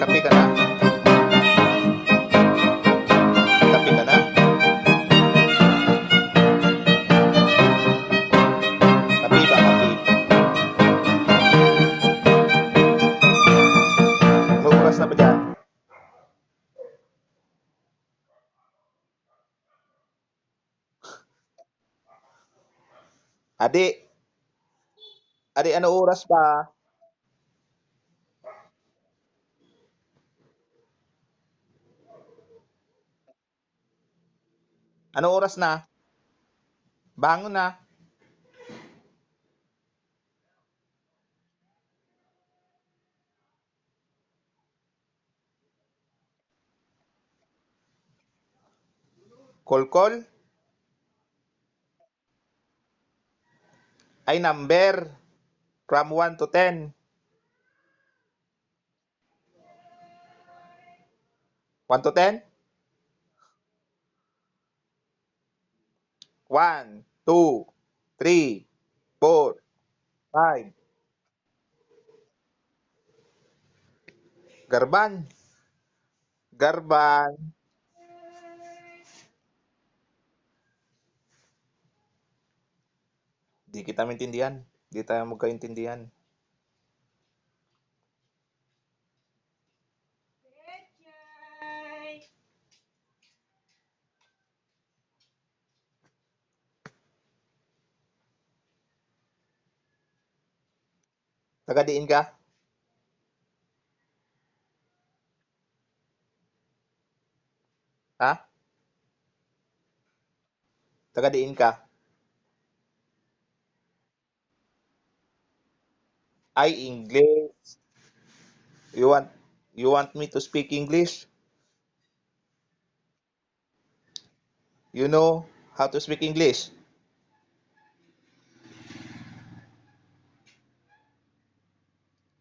Kape ka na? Kape ka na? Kape ba, kape? Anong oras na ba dyan? Adik, adik ano oras ba? Anong oras na? Bangon na. Call? Ay number. From 1 to 10. 1 to 10? 1, 2, 3, 4, 5. Garban. Garban. Di kita maintindihan. Di tayo magkaintindihan. Tagadiin ka? Ha? Tagadiin ka? Ay, English. You want you want me to speak English? You know how to speak English?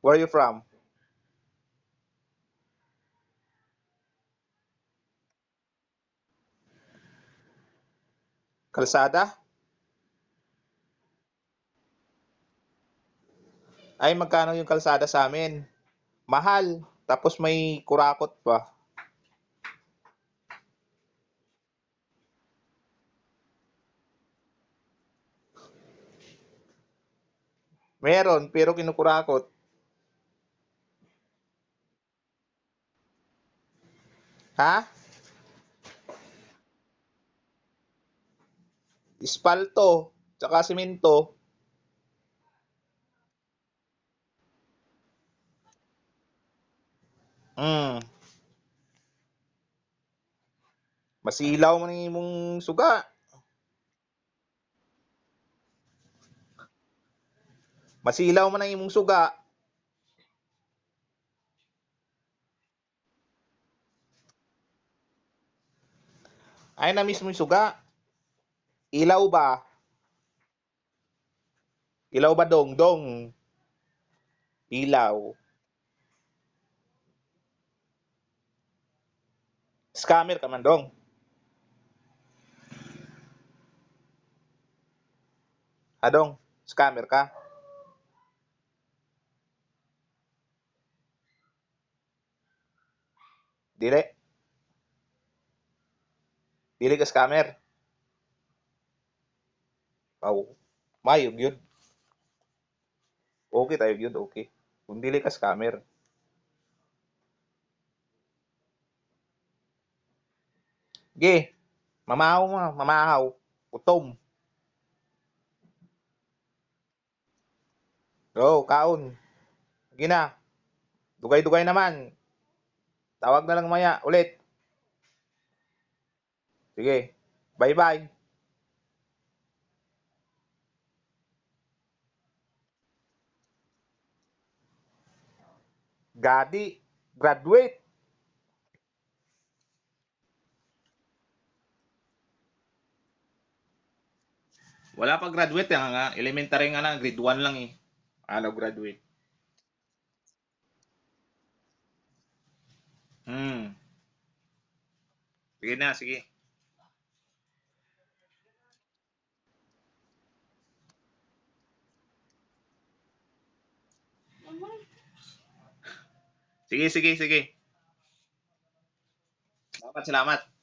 Where are you from? Kalsada? Ay, magkano yung kalsada sa amin? Mahal. Tapos may kurakot pa. Meron, pero kinukurakot. Ha? Ispalto. Tsaka simento. Hmm. Masilaw man ang imong suga. Masilaw man ang imong suga. Ay na mismo yung suga. Ilaw ba? Ilaw ba dong? Dong. Ilaw. Scammer ka man dong. Adong, scammer ka? Dili. Dili ka scammer. Aw. Mayog yun. Okay tayo yun, okay. Kung dili ka scammer. Ge, mamahaw mo, mamahaw. Utom. Go, kaon. Sige na. Dugay-dugay naman. Tawag na lang maya ulit. Sige. Bye-bye. Gadi. Graduate. Wala pa graduate nga. Elementary nga lang. Grade 1 lang eh. Ano graduate? Hmm. Sige na, sige. Sige, sige, sige. Salamat, salamat.